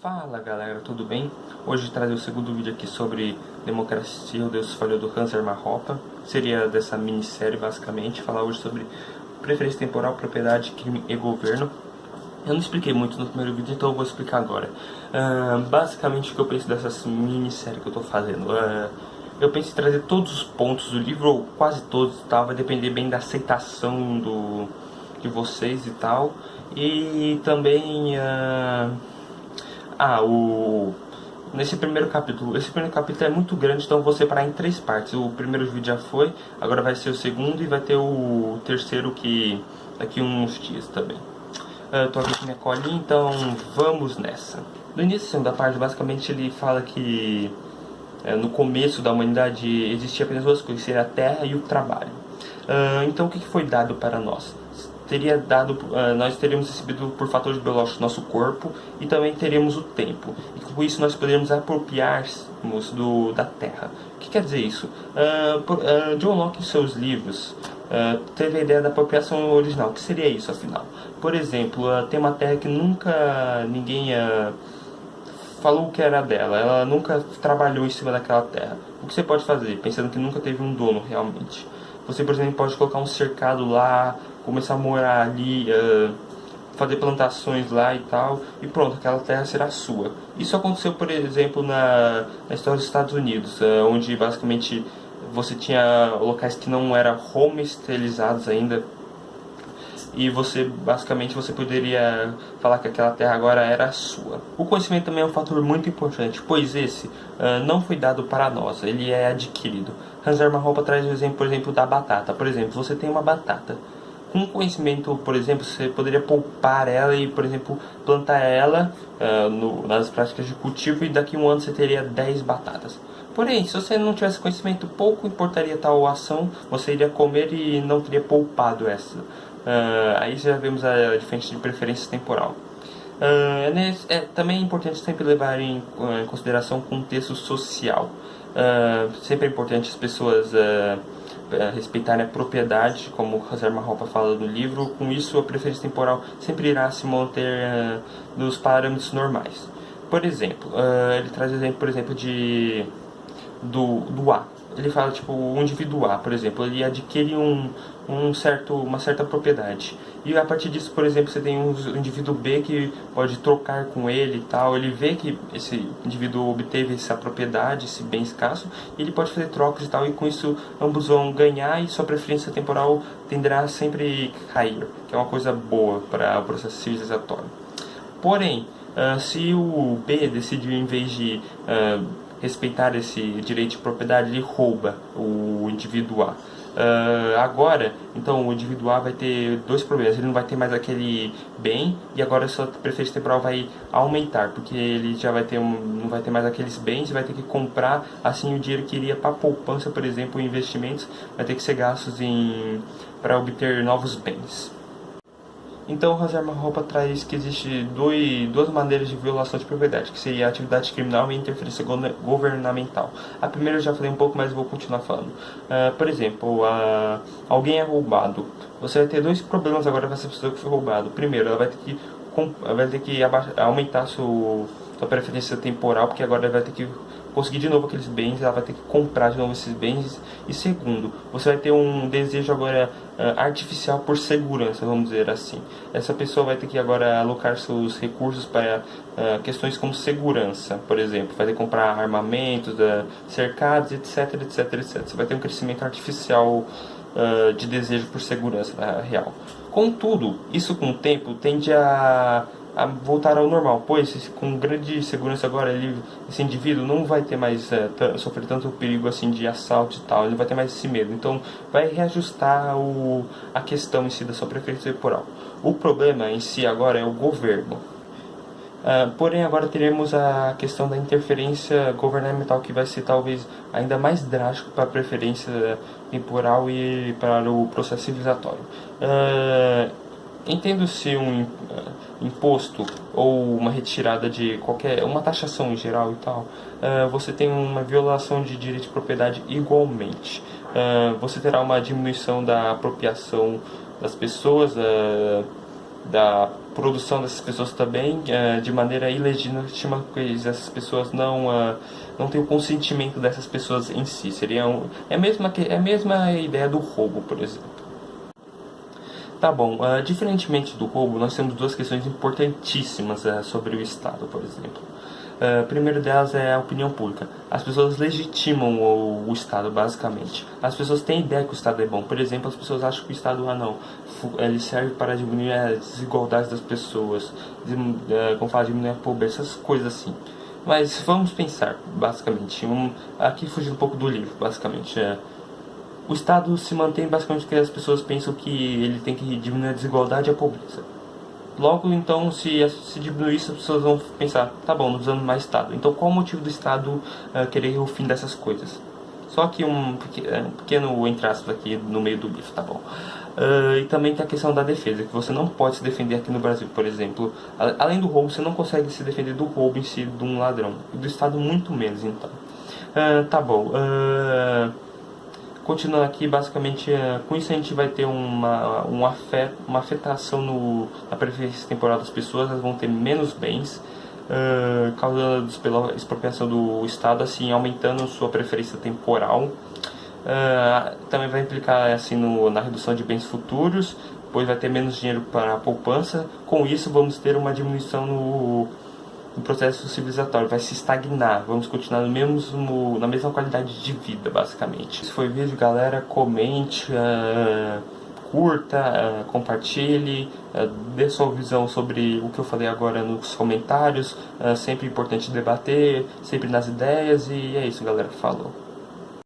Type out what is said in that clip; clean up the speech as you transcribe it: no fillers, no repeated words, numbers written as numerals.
Fala galera, tudo bem? Hoje trazer o segundo vídeo aqui sobre democracia, o Deus falhou do Hans Hermann Hoppe. Seria dessa minissérie basicamente, falar hoje sobre preferência temporal, propriedade, crime e governo. Eu não expliquei muito no primeiro vídeo, então eu vou explicar agora. Basicamente o que eu penso dessa minissérie que eu tô fazendo. Eu penso em trazer todos os pontos do livro, ou quase todos, tá? Vai depender bem da aceitação de vocês e tal. E também... Nesse primeiro capítulo, esse primeiro capítulo é muito grande, então eu vou separar em 3 partes. O primeiro vídeo já foi, agora vai ser o segundo e vai ter o terceiro que daqui uns dias também. Eu tô aqui com minha colinha, então vamos nessa. No início da segunda parte, basicamente ele fala que no começo da humanidade existia apenas 2 coisas, que seria a terra e o trabalho. Então o que foi dado para nós? Nós teríamos recebido por fatores biológicos nosso corpo e também teríamos o tempo. E com isso nós poderíamos apropriarmos da terra. O que quer dizer isso? John Locke, em seus livros, teve a ideia da apropriação original. O que seria isso, afinal? Por exemplo, tem uma terra que nunca ninguém falou que era dela. Ela nunca trabalhou em cima daquela terra. O que você pode fazer, pensando que nunca teve um dono realmente? Você, por exemplo, pode colocar um cercado lá, começar a morar ali, fazer plantações lá e tal, e pronto, aquela terra será sua. Isso aconteceu, por exemplo, na história dos Estados Unidos, onde basicamente você tinha locais que não eram homesteadizados ainda, e basicamente você poderia falar que aquela terra agora era sua. O conhecimento também é um fator muito importante, pois esse não foi dado para nós, ele é adquirido. Hans Hermann Hoppe traz o exemplo, por exemplo, da batata. Por exemplo, você tem uma batata. Com conhecimento, por exemplo, você poderia poupar ela e, por exemplo, plantar ela nas práticas de cultivo, e daqui a um ano você teria 10 batatas. Porém, se você não tivesse conhecimento, pouco importaria tal ação, você iria comer e não teria poupado essa. Aí já vemos a diferença de preferência temporal. Também é importante sempre levar em consideração o contexto social. Sempre é importante as pessoas respeitarem a propriedade, como Hans Hermann Hoppe fala no livro. Com isso, a preferência temporal sempre irá se manter nos parâmetros normais. Por exemplo, ele traz o exemplo, por exemplo, do A. Ele fala, tipo, o indivíduo A, por exemplo, ele adquire uma certa propriedade. E a partir disso, por exemplo, você tem um indivíduo B que pode trocar com ele e tal. Ele vê que esse indivíduo obteve essa propriedade, esse bem escasso, e ele pode fazer trocas e tal. E com isso, ambos vão ganhar e sua preferência temporal tenderá a sempre cair, que é uma coisa boa para o processo civilizatório. Porém, se o B decidiu, em vez de respeitar esse direito de propriedade, ele rouba o indivíduo A. Agora, então, o indivíduo A vai ter 2 problemas. Ele não vai ter mais aquele bem, e agora a sua preferência temporal vai aumentar, porque ele já vai ter não vai ter mais aqueles bens e vai ter que comprar. Assim, o dinheiro que iria para poupança, por exemplo, investimentos, vai ter que ser gastos para obter novos bens. Então, Hans Hermann Hoppe traz que existe 2 maneiras de violação de propriedade, que seria a atividade criminal e a interferência governamental. A primeira eu já falei um pouco, mas vou continuar falando. Por exemplo, alguém é roubado. Você vai ter 2 problemas agora com essa pessoa que foi roubado. Primeiro, ela vai ter que aumentar sua preferência temporal, porque agora ela vai ter que conseguir de novo aqueles bens, ela vai ter que comprar de novo esses bens. E segundo, você vai ter um desejo agora artificial por segurança, vamos dizer assim. Essa pessoa vai ter que agora alocar seus recursos para questões como segurança, por exemplo, vai ter que comprar armamentos, cercados, etc, etc, etc. Você vai ter um crescimento artificial de desejo por segurança real. Contudo, isso com o tempo tende a voltar ao normal, pois com grande segurança agora esse indivíduo não vai ter mais sofrer tanto perigo assim de assalto e tal, ele não vai ter mais esse medo, então vai reajustar a questão em si da sua preferência temporal. O problema em si agora é o governo. Porém, agora teremos a questão da interferência governamental, que vai ser talvez ainda mais drástico para a preferência temporal e para o processo civilizatório. Entendo-se um imposto ou uma retirada de uma taxação em geral e tal, você tem uma violação de direito de propriedade igualmente. Você terá uma diminuição da apropriação das pessoas, da produção dessas pessoas também de maneira ilegítima, porque essas pessoas não têm o consentimento dessas pessoas em si. É a mesma ideia do roubo, por exemplo. Tá bom, diferentemente do roubo, nós temos duas questões importantíssimas sobre o Estado, por exemplo. A primeira delas é a opinião pública. As pessoas legitimam o Estado, basicamente. As pessoas têm ideia que o Estado é bom. Por exemplo, as pessoas acham que o Estado, ele serve para diminuir as desigualdades das pessoas, como fala, diminuir a pobreza, essas coisas assim. Mas vamos pensar, basicamente, aqui fugindo um pouco do livro, basicamente. O Estado se mantém basicamente porque as pessoas pensam que ele tem que diminuir a desigualdade e a pobreza. Logo, então, se diminuir isso, as pessoas vão pensar, tá bom, não precisamos mais Estado. Então, qual o motivo do Estado querer o fim dessas coisas? Só que um pequeno entre aspas aqui no meio do livro, tá bom? E também tem a questão da defesa, que você não pode se defender aqui no Brasil, por exemplo. Além do roubo, você não consegue se defender do roubo em si de um ladrão. E do Estado muito menos, então. Tá bom. Continuando aqui, basicamente, com isso a gente vai ter uma afetação na preferência temporal das pessoas, elas vão ter menos bens, causados pela expropriação do Estado, assim, aumentando sua preferência temporal. Também vai implicar assim, na redução de bens futuros, pois vai ter menos dinheiro para a poupança. Com isso, vamos ter uma diminuição no processo civilizatório, vai se estagnar, vamos continuar na mesma qualidade de vida, basicamente. Esse foi o vídeo, galera, comente, curta, compartilhe, dê sua visão sobre o que eu falei agora nos comentários, sempre importante debater, sempre nas ideias, e é isso, galera, falou.